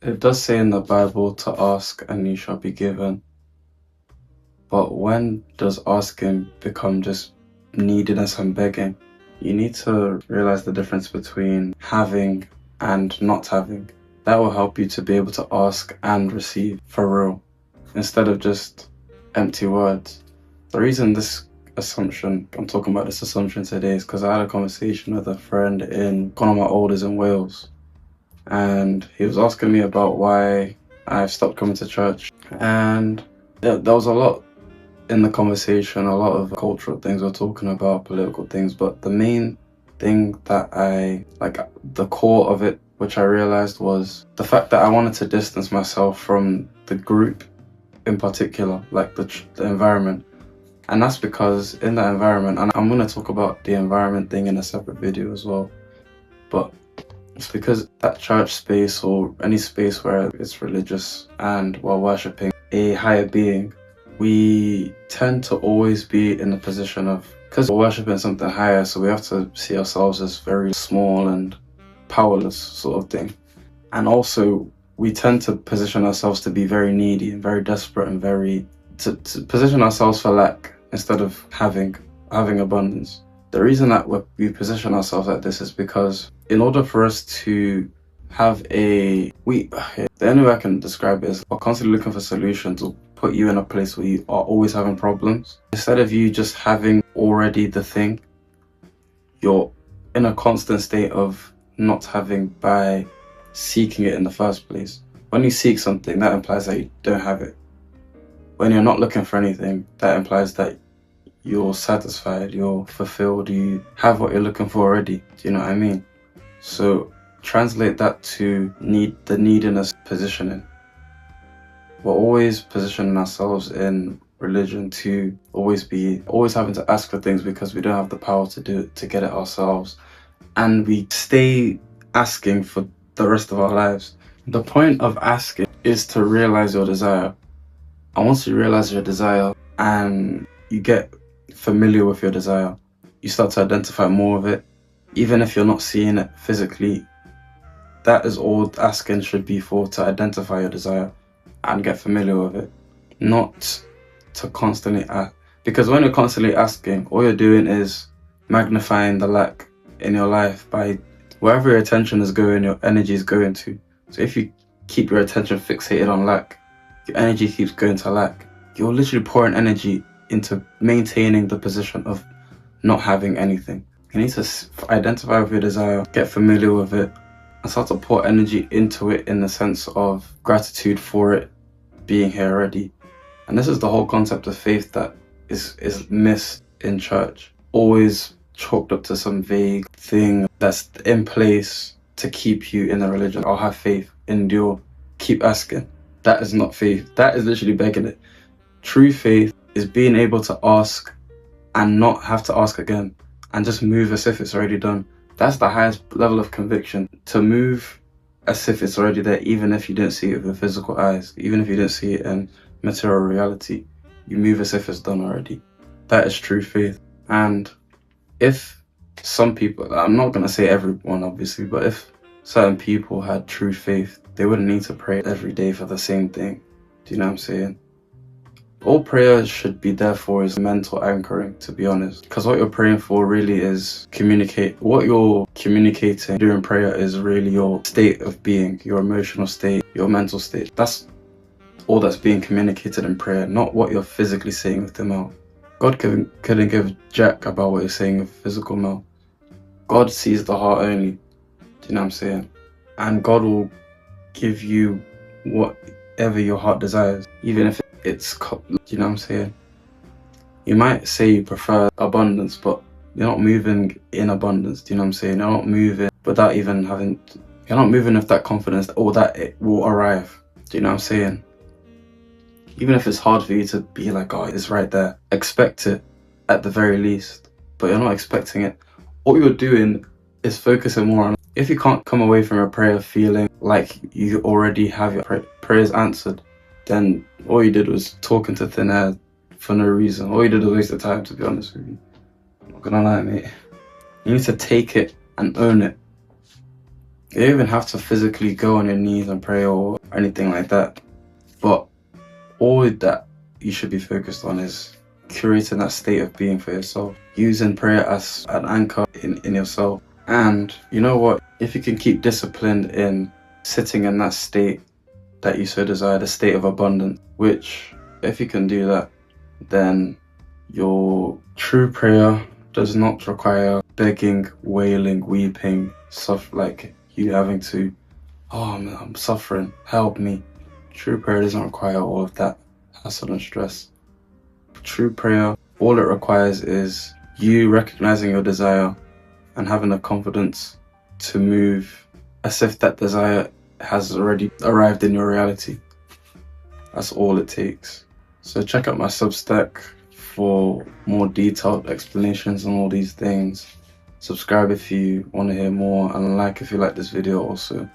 It does say in the Bible to ask and you shall be given. But when does asking become just neediness and begging? You need to realize the difference between having and not having. That will help you to be able to ask and receive for real, instead of just empty words. The reason I'm talking about this assumption today is because I had a conversation with a friend in one of my oldest in Wales, and he was asking me about why I've stopped coming to church. And there was a lot in the conversation, a lot of cultural things we're talking about, political things, but the main thing that the core of it, which I realized, was the fact that I wanted to distance myself from the group in particular, like the environment. And that's because in that environment, and I'm going to talk about the environment thing in a separate video as well, but it's because that church space or any space where it's religious and we're worshipping a higher being, we tend to always be in the position of, because we're worshipping something higher, so we have to see ourselves as very small and powerless sort of thing. And also, we tend to position ourselves to be very needy and very desperate and to position ourselves for lack instead of having abundance. The reason that we position ourselves like this is because in order for us to have the only way I can describe it is we're constantly looking for solutions to put you in a place where you are always having problems. Instead of you just having already the thing, you're in a constant state of not having by seeking it in the first place. When you seek something, that implies that you don't have it. When you're not looking for anything, that implies that you're satisfied, you're fulfilled, you have what you're looking for already. Do you know what I mean? So translate that to the neediness positioning. We're always positioning ourselves in religion to always having to ask for things because we don't have the power to get it ourselves. And we stay asking for the rest of our lives. The point of asking is to realize your desire. And once you realize your desire and you get familiar with your desire, you start to identify more of it. Even if you're not seeing it physically, that is all asking should be for, to identify your desire and get familiar with it. Not to constantly ask. Because when you're constantly asking, all you're doing is magnifying the lack in your life by wherever your attention is going, your energy is going to. So if you keep your attention fixated on lack, your energy keeps going to lack. You're literally pouring energy into maintaining the position of not having anything. You need to identify with your desire, get familiar with it, and start to pour energy into it in the sense of gratitude for it being here already. And this is the whole concept of faith that is missed in church. Always chalked up to some vague thing that's in place to keep you in the religion. I'll have faith, endure, keep asking. That is not faith. That is literally begging it. True faith is being able to ask and not have to ask again and just move as if it's already done. That's the highest level of conviction, to move as if it's already there, even if you don't see it with physical eyes, even if you don't see it in material reality. You move as if it's done already. That is true faith. And if some people, I'm not going to say everyone obviously, but if certain people had true faith, they wouldn't need to pray every day for the same thing. Do you know what I'm saying? All prayer should be there for is mental anchoring, to be honest. Because what you're praying for really is what you're communicating during prayer is really your state of being, your emotional state, your mental state. That's all that's being communicated in prayer, not what you're physically saying with the mouth. God couldn't give jack about what you're saying with physical mouth. God sees the heart only. Do you know what I'm saying? And God will give you whatever your heart desires, even if it's, do you know what I'm saying? You might say you prefer abundance, but you're not moving in abundance. Do you know what I'm saying? You're not moving without even you're not moving with that confidence that it will arrive. Do you know what I'm saying? Even if it's hard for you to be like, oh, it's right there, expect it at the very least, but you're not expecting it. What you're doing is focusing more on, if you can't come away from a prayer feeling like you already have your prayers answered, then all you did was talk into thin air for no reason. All you did was waste the time, to be honest with you. I'm not gonna lie, mate. You need to take it and own it. You don't even have to physically go on your knees and pray or anything like that. But all that you should be focused on is curating that state of being for yourself, using prayer as an anchor in yourself. And you know what? If you can keep disciplined in sitting in that state that you so desire, the state of abundance, which if you can do that, then your true prayer does not require begging, wailing, weeping, stuff like you having to, oh man, I'm suffering, help me. True prayer doesn't require all of that hassle and stress. True prayer, all it requires is you recognizing your desire and having the confidence to move as if that desire has already arrived in your reality. That's all it takes. So check out my Substack for more detailed explanations on all these things. Subscribe if you want to hear more, and like if you like this video also.